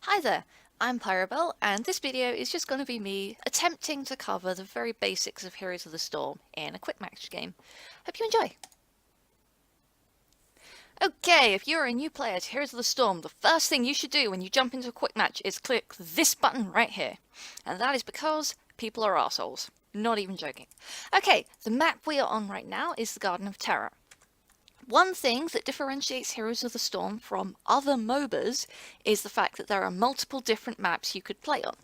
Hi there, I'm Pyrobel, and this video is just going to be me attempting to cover the very basics of Heroes of the Storm in a quick match game. Hope you enjoy! Okay, if you're a new player to Heroes of the Storm, the first thing you should do when you jump into a quick match is click this button right here. And that is because people are assholes. Not even joking. Okay, the map we are on right now is the Garden of Terror. One thing that differentiates Heroes of the Storm from other MOBAs is the fact that there are multiple different maps you could play on.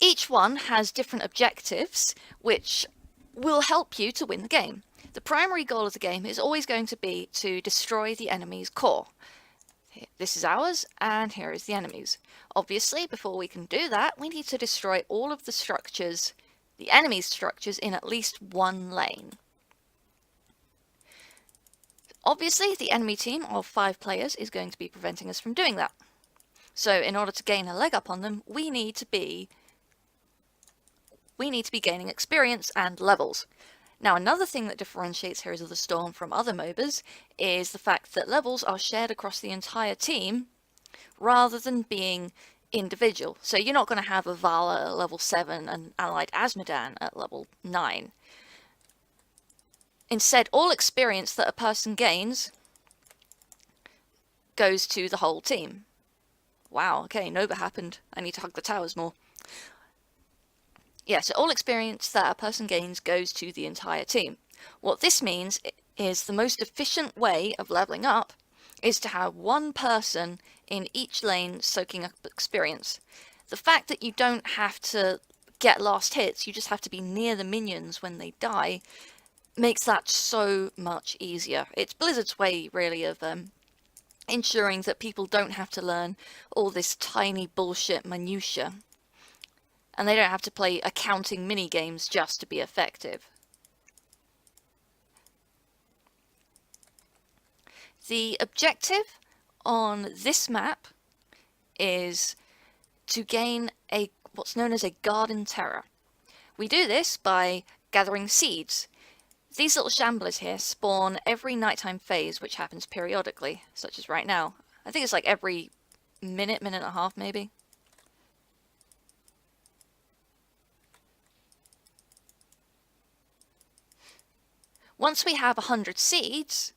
Each one has different objectives, which will help you to win the game. The primary goal of the game is always going to be to destroy the enemy's core. This is ours, and here is the enemy's. Obviously, before we can do that, we need to destroy all of the structures, the enemy's structures, in at least one lane. Obviously, the enemy team of 5 players is going to be preventing us from doing that. So in order to gain a leg up on them, we need to be gaining experience and levels. Now, another thing that differentiates Heroes of the Storm from other MOBAs is the fact that levels are shared across the entire team rather than being individual. So you're not going to have a Vala at level 7 and Allied Asmodan at level 9. Instead, all experience that a person gains goes to the whole team. Wow, okay, Nova happened. I need to hug the towers more. Yeah, so all experience that a person gains goes to the entire team. What this means is the most efficient way of leveling up is to have one person in each lane soaking up experience. The fact that you don't have to get last hits, you just have to be near the minions when they die, makes that so much easier. It's Blizzard's way, really, of ensuring that people don't have to learn all this tiny bullshit minutiae. And they don't have to play accounting mini-games just to be effective. The objective on this map is to gain what's known as a Garden Terror. We do this by gathering seeds. These little shamblers here spawn every nighttime phase, which happens periodically, such as right now. I think it's like every minute and a half, maybe. Once we have 100 seeds,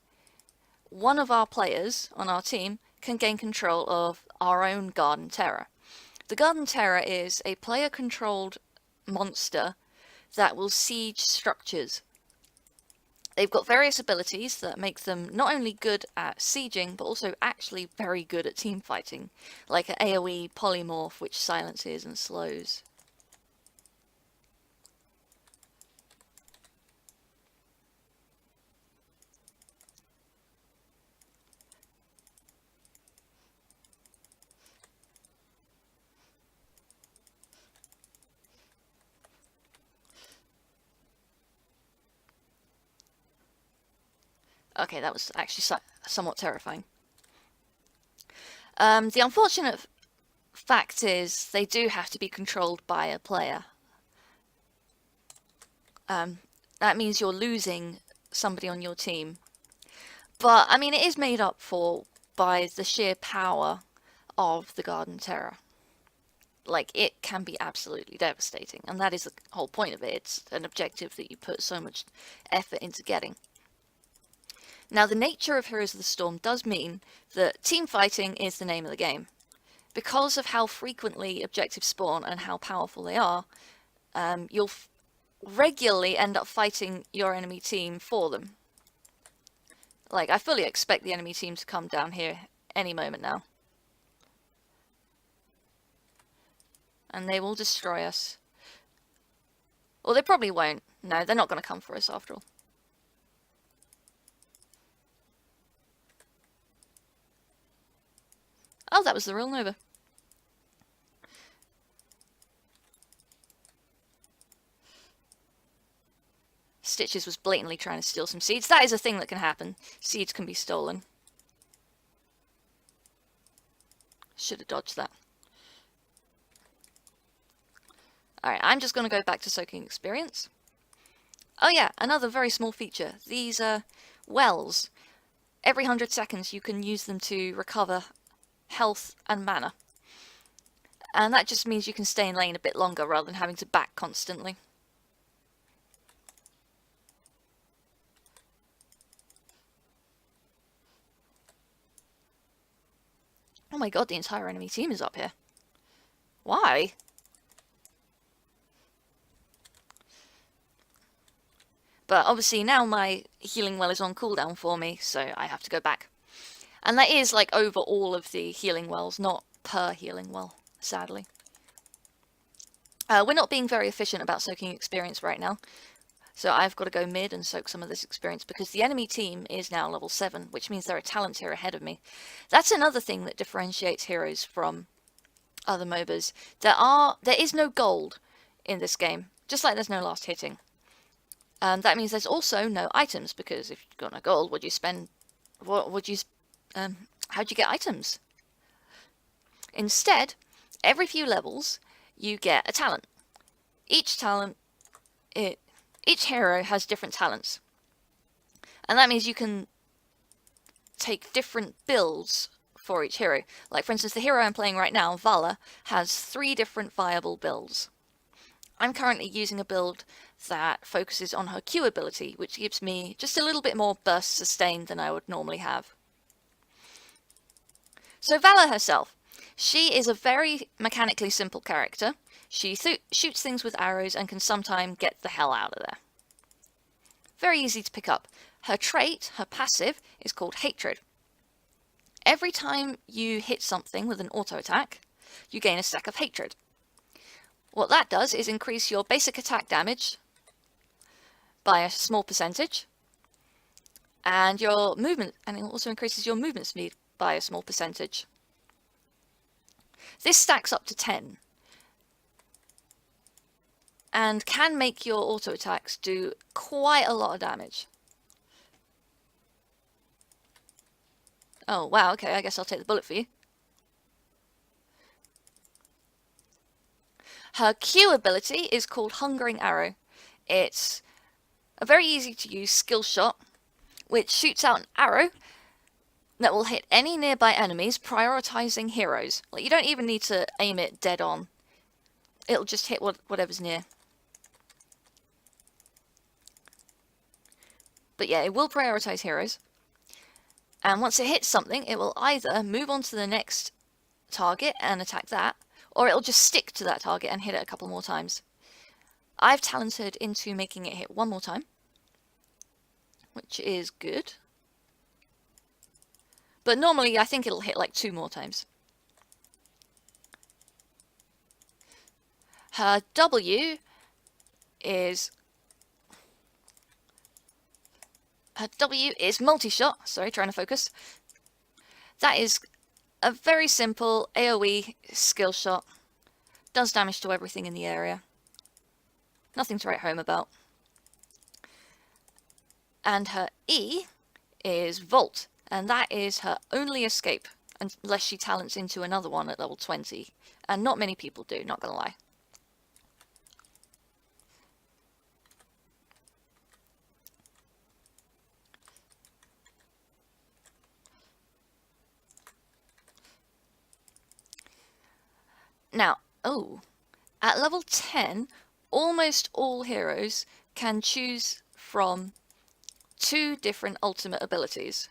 one of our players on our team can gain control of our own Garden Terror. The Garden Terror is a player-controlled monster that will siege structures. They've got various abilities that make them not only good at sieging, but also actually very good at team fighting, like an AoE polymorph which silences and slows. Okay, that was actually somewhat terrifying. The unfortunate fact is they do have to be controlled by a player. That means you're losing somebody on your team. But, I mean, it is made up for by the sheer power of the Garden Terror. Like, it can be absolutely devastating, and that is the whole point of it. It's an objective that you put so much effort into getting. Now, the nature of Heroes of the Storm does mean that team fighting is the name of the game. Because of how frequently objectives spawn and how powerful they are, you'll regularly end up fighting your enemy team for them. Like, I fully expect the enemy team to come down here any moment now. And they will destroy us. Well, they probably won't. No, they're not going to come for us after all. Oh, that was the real Nova. Stitches was blatantly trying to steal some seeds. That is a thing that can happen. Seeds can be stolen. Should have dodged that. Alright, I'm just going to go back to soaking experience. Oh yeah, another very small feature. These wells. Every 100 seconds you can use them to recover health and mana. And that just means you can stay in lane a bit longer rather than having to back constantly. Oh my god, the entire enemy team is up here. Why? But obviously now my healing well is on cooldown for me, so I have to go back. And that is like over all of the healing wells, not per healing well, sadly. We're not being very efficient about soaking experience right now. So I've got to go mid and soak some of this experience because the enemy team is now level 7, which means there are talents here ahead of me. That's another thing that differentiates heroes from other MOBAs. There is no gold in this game, just like there's no last hitting. That means there's also no items, because if you've got no gold, how'd you get items? Instead, every few levels, you get a talent. Each hero has different talents. And that means you can take different builds for each hero. Like, for instance, the hero I'm playing right now, Vala, has 3 different viable builds. I'm currently using a build that focuses on her Q ability, which gives me just a little bit more burst sustain than I would normally have. So Vala herself, she is a very mechanically simple character. She shoots things with arrows and can sometimes get the hell out of there. Very easy to pick up. Her trait, her passive, is called Hatred. Every time you hit something with an auto attack, you gain a stack of Hatred. What that does is increase your basic attack damage by a small percentage, and your movement, and it also increases your movement speed by a small percentage. This stacks up to 10 and can make your auto attacks do quite a lot of damage. Oh wow, okay, I guess I'll take the bullet for you. Her Q ability is called Hungering Arrow. It's a very easy to use skill shot which shoots out an arrow that will hit any nearby enemies, prioritizing heroes. Like, you don't even need to aim it dead on. It'll just hit whatever's near. But yeah, it will prioritize heroes. And once it hits something, it will either move on to the next target and attack that, or it'll just stick to that target and hit it a couple more times. I've talented into making it hit 1 more time, which is good. But normally I think it'll hit like 2 more times. Her W is multi-shot. Sorry, trying to focus. That is a very simple AoE skill shot. Does damage to everything in the area. Nothing to write home about. And her E is Volt, and that is her only escape, unless she talents into another one at level 20. And not many people do, not gonna lie. Now, at level 10, almost all heroes can choose from 2 different ultimate abilities.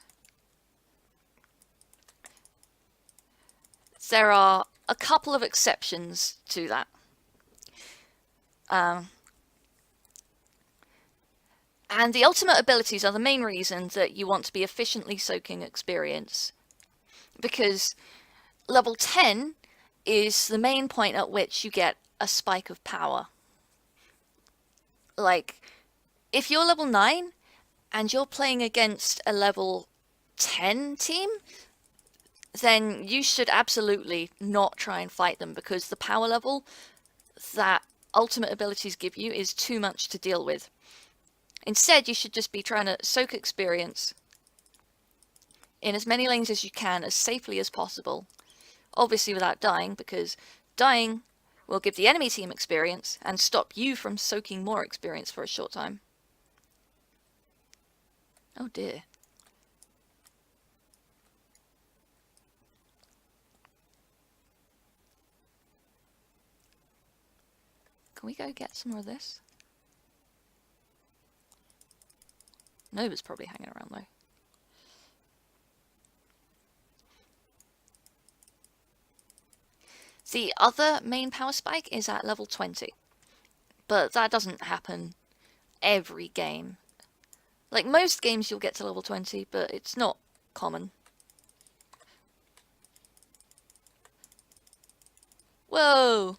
There are a couple of exceptions to that. And the ultimate abilities are the main reason that you want to be efficiently soaking experience. Because level 10 is the main point at which you get a spike of power. Like, if you're level 9 and you're playing against a level 10 team, then you should absolutely not try and fight them, because the power level that ultimate abilities give you is too much to deal with. Instead, you should just be trying to soak experience in as many lanes as you can, as safely as possible. Obviously without dying, because dying will give the enemy team experience and stop you from soaking more experience for a short time. Oh dear. Can we go get some more of this? Noobs probably hanging around though. The other main power spike is at level 20, but that doesn't happen every game. Like most games you'll get to level 20, but it's not common. Whoa!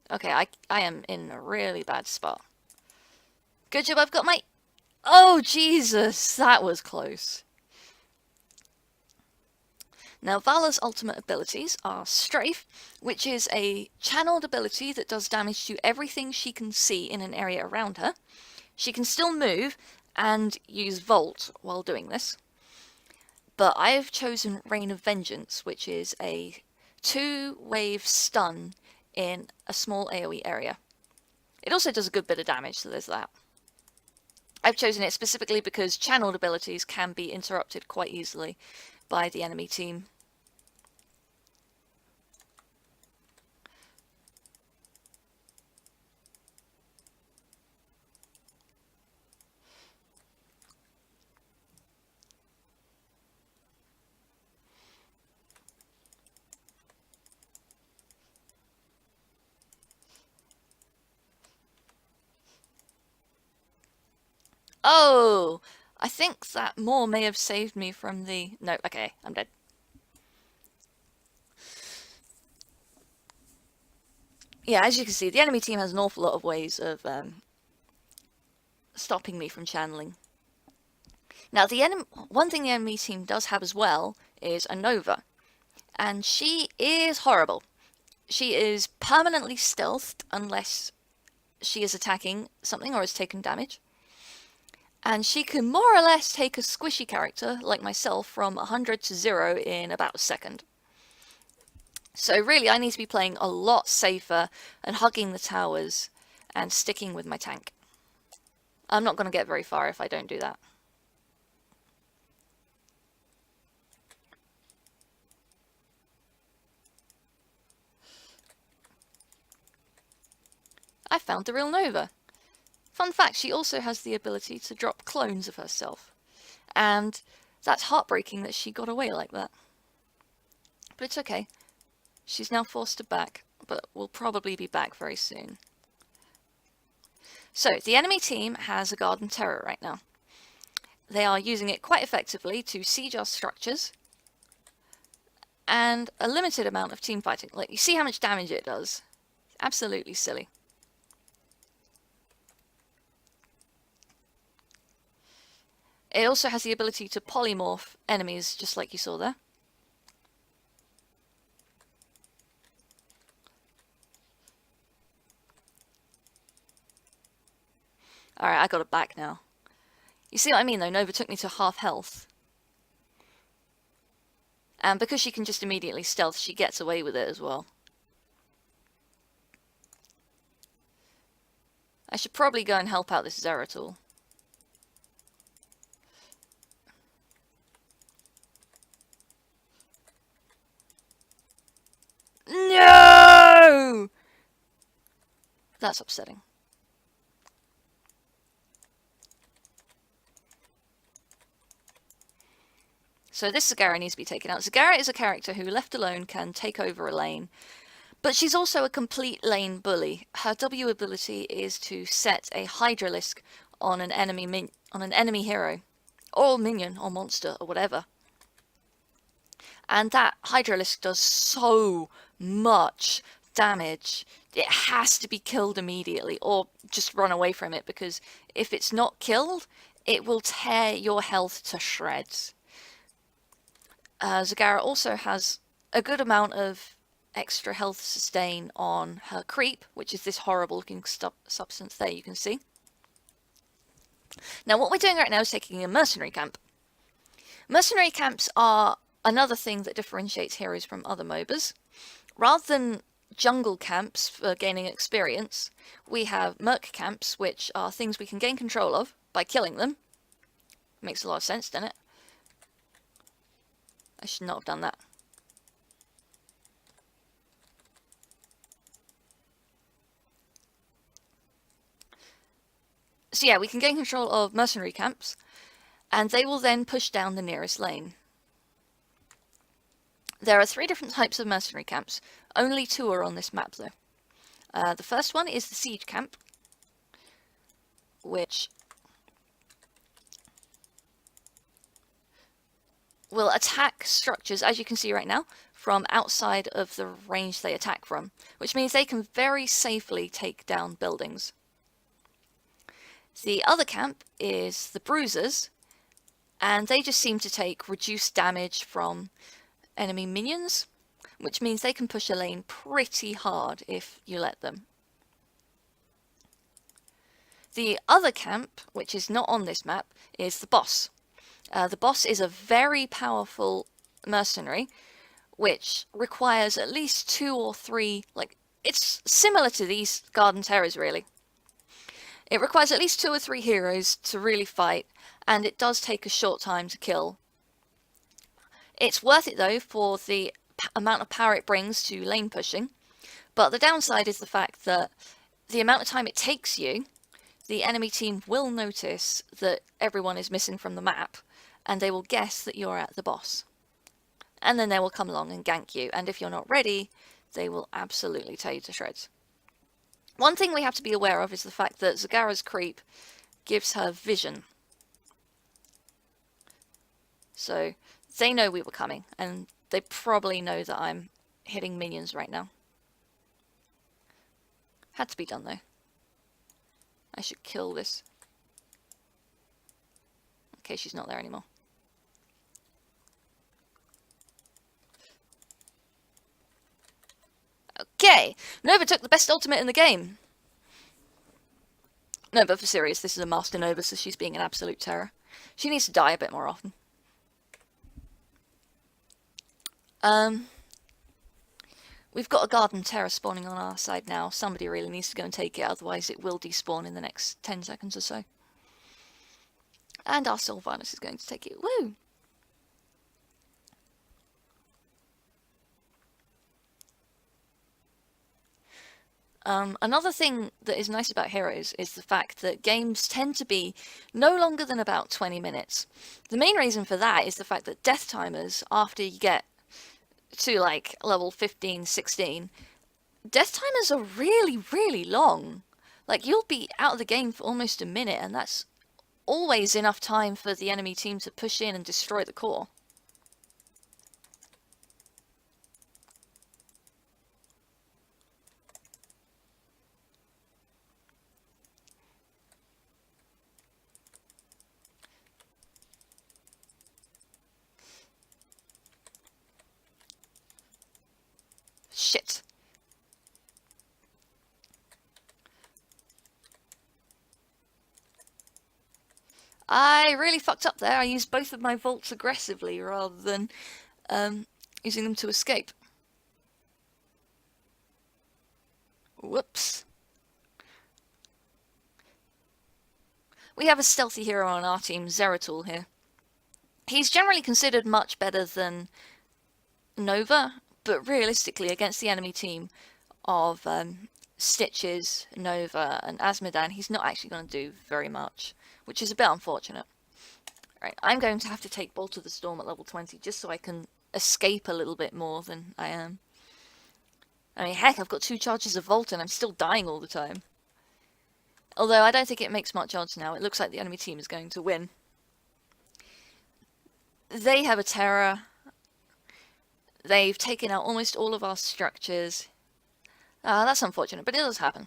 Okay, I am in a really bad spot. Good job, I've got my... Oh, Jesus! That was close. Now, Vala's ultimate abilities are Strafe, which is a channeled ability that does damage to everything she can see in an area around her. She can still move and use Volt while doing this. But I have chosen Rain of Vengeance, which is a 2-wave stun in a small AoE area. It also does a good bit of damage, so there's that. I've chosen it specifically because channeled abilities can be interrupted quite easily by the enemy team. Oh! I think that more may have saved me from the... No, okay, I'm dead. Yeah, as you can see, the enemy team has an awful lot of ways of stopping me from channeling. Now, one thing the enemy team does have as well is a Nova, and she is horrible. She is permanently stealthed unless she is attacking something or has taken damage. And she can more or less take a squishy character, like myself, from 100 to 0 in about a second. So really, I need to be playing a lot safer and hugging the towers and sticking with my tank. I'm not going to get very far if I don't do that. I found the real Nova. Fun fact, she also has the ability to drop clones of herself. And that's heartbreaking that she got away like that. But it's okay. She's now forced to back, but will probably be back very soon. So, the enemy team has a Garden Terror right now. They are using it quite effectively to siege our structures, and a limited amount of team fighting. Like, you see how much damage it does? Absolutely silly. It also has the ability to polymorph enemies, just like you saw there. Alright, I got it back now. You see what I mean though? Nova took me to half health. And because she can just immediately stealth, she gets away with it as well. I should probably go and help out this Zeratul. No! That's upsetting. So this Zagara needs to be taken out. Zagara is a character who, left alone, can take over a lane. But she's also a complete lane bully. Her W ability is to set a Hydralisk on an enemy hero. Or minion, or monster, or whatever. And that Hydralisk does so much damage. It has to be killed immediately, or just run away from it, because if it's not killed, it will tear your health to shreds. Zagara also has a good amount of extra health sustain on her creep, which is this horrible looking substance there you can see. Now what we're doing right now is taking a mercenary camp. Mercenary camps are another thing that differentiates heroes from other MOBAs. Rather than jungle camps for gaining experience, we have merc camps, which are things we can gain control of by killing them. Makes a lot of sense, doesn't it? I should not have done that. So yeah, we can gain control of mercenary camps, and they will then push down the nearest lane. There are 3 different types of mercenary camps. Only 2 are on this map though. The first one is the siege camp, which will attack structures, as you can see right now, from outside of the range they attack from, which means they can very safely take down buildings. The other camp is the bruisers, and they just seem to take reduced damage from enemy minions, which means they can push a lane pretty hard if you let them. The other camp, which is not on this map, is the boss. The boss is a very powerful mercenary, which requires at least 2 or 3, it's similar to these Garden Terrors really. It requires at least 2 or 3 heroes to really fight, and it does take a short time to kill. It's worth it though for the amount of power it brings to lane pushing, but the downside is the fact that the amount of time it takes you, the enemy team will notice that everyone is missing from the map, and they will guess that you're at the boss. And then they will come along and gank you, and if you're not ready, they will absolutely tear you to shreds. One thing we have to be aware of is the fact that Zagara's creep gives her vision. So they know we were coming, and they probably know that I'm hitting minions right now. Had to be done though. I should kill this. Okay, she's not there anymore. Okay, Nova took the best ultimate in the game. No, but for serious, this is a Master Nova, so she's being an absolute terror. She needs to die a bit more often. We've got a Garden Terror spawning on our side now. Somebody really needs to go and take it, otherwise it will despawn in the next 10 seconds or so. And our Sylvanus is going to take it. Woo! Another thing that is nice about Heroes is the fact that games tend to be no longer than about 20 minutes. The main reason for that is the fact that death timers, after you get to like level 15, 16, death timers are really, really long. Like, you'll be out of the game for almost a minute, and that's always enough time for the enemy team to push in and destroy the core. Shit. I really fucked up there. I used both of my vaults aggressively rather than using them to escape. Whoops. We have a stealthy hero on our team, Zeratul here. He's generally considered much better than Nova, but realistically against the enemy team of Stitches, Nova and Asmodan, he's not actually going to do very much, which is a bit unfortunate. Right, I'm going to have to take Bolt of the Storm at level 20 just so I can escape a little bit more than I am. I mean, heck, I've got 2 charges of Volt and I'm still dying all the time. Although I don't think it makes much odds now. It looks like the enemy team is going to win. They have a Terror. They've taken out almost all of our structures. That's unfortunate, but it does happen.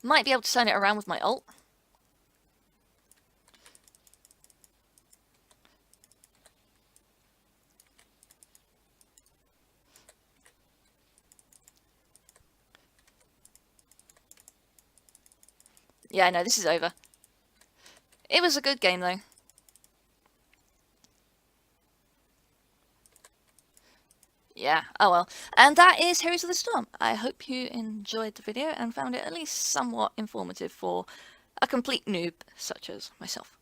Might be able to turn it around with my ult. Yeah, no, this is over. It was a good game, though. Yeah, oh well. And that is Heroes of the Storm. I hope you enjoyed the video and found it at least somewhat informative for a complete noob such as myself.